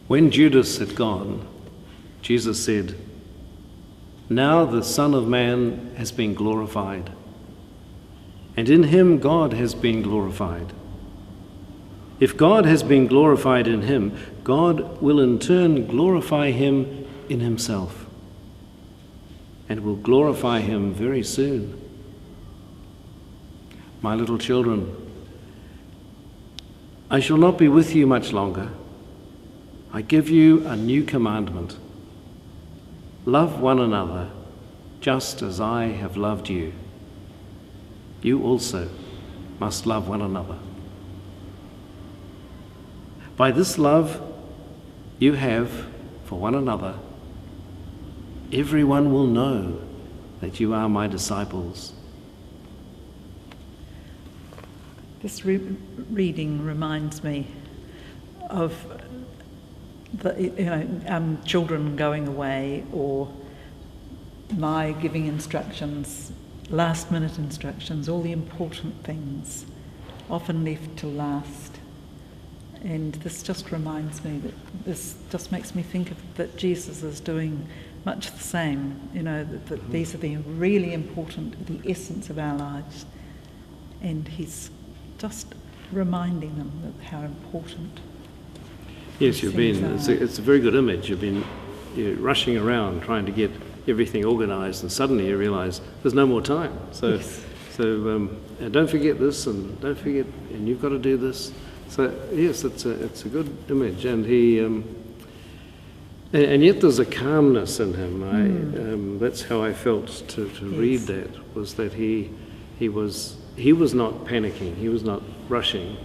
When Judas had gone, Jesus said, "Now the Son of Man has been glorified, and in him God has been glorified. If God has been glorified in him, God will in turn glorify him in himself, and will glorify him very soon. My little children, I shall not be with you much longer. I give you a new commandment. Love one another, just as I have loved you. You also must love one another. By this love you have for one another, everyone will know that you are my disciples." This reading reminds me of children going away, or my giving instructions, last-minute instructions, all the important things, often left to last. And this just reminds me that this just makes me think of that Jesus is doing much the same, that these are the really important, the essence of our lives. And he's just reminding them of how important. Yes, it's a very good image. You're rushing around trying to get everything organised, and suddenly you realise there's no more time. So and don't forget this, and don't forget, and you've got to do this. So yes, it's a good image, and he and yet there's a calmness in him. That's how I felt to read that, was that he was not panicking, he was not rushing,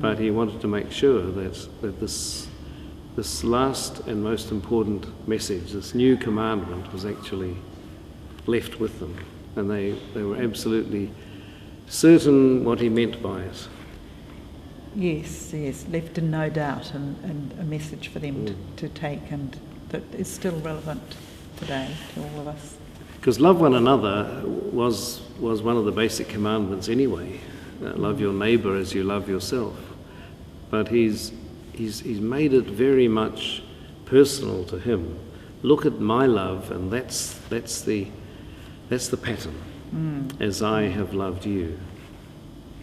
but he wanted to make sure that this last and most important message, this new commandment, was actually left with them, and they were absolutely certain what he meant by it. Yes, left in no doubt, and a message for them to take, and that is still relevant today to all of us. Because love one another was one of the basic commandments anyway. Love your neighbour as you love yourself. But he's made it very much personal to him. Look at my love, and that's the pattern. As I have loved you.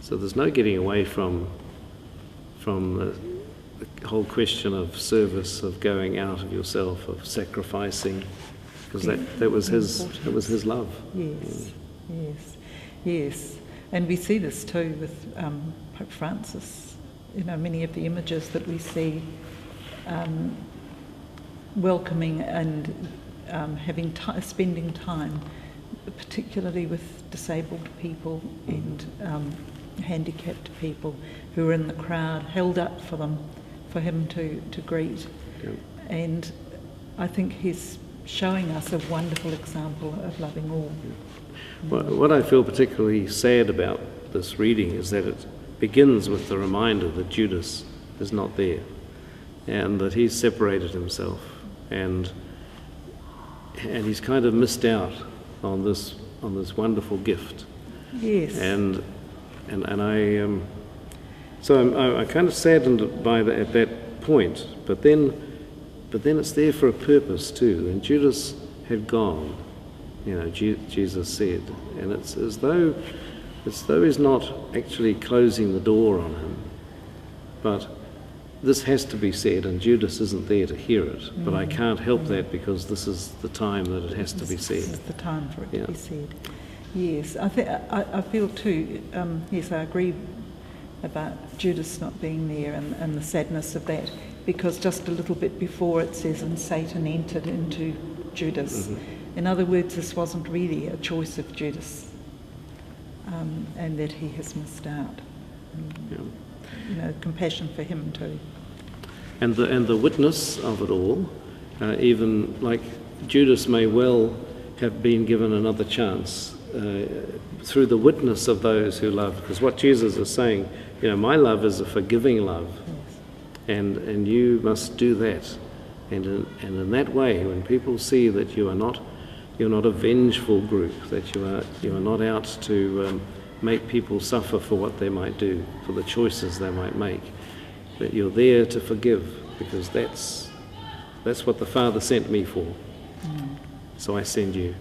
So there's no getting away from the whole question of service, of going out of yourself, of sacrificing, because that was his love. Yes. And we see this too with Pope Francis. Many of the images that we see welcoming and spending time, particularly with disabled people and handicapped people who are in the crowd, held up for him to greet. Yeah. And I think he's showing us a wonderful example of loving all. Well, what I feel particularly sad about this reading is that it begins with the reminder that Judas is not there, and that he's separated himself, and he's kind of missed out on this wonderful gift. Yes. And I'm kind of saddened by that at that point, but then it's there for a purpose too. And Judas had gone, Jesus said, and it's as though he's not actually closing the door on him, but this has to be said, and Judas isn't there to hear it. But I can't help that, because this is the time that it has to be said. This is the time for it to be said. Yes, I feel too. Yes, I agree about Judas not being there and the sadness of that, because just a little bit before it says, "And Satan entered into Judas." In other words, this wasn't really a choice of Judas, and that he has missed out. Compassion for him too. And the witness of it all, even like Judas may well have been given another chance through the witness of those who love. Because what Jesus is saying, my love is a forgiving love, and you must do that. And in that way, when people see that you're not a vengeful group, that you are not out to make people suffer for what they might do, for the choices they might make, that you're there to forgive, because that's That's what the Father sent me for. So I send you.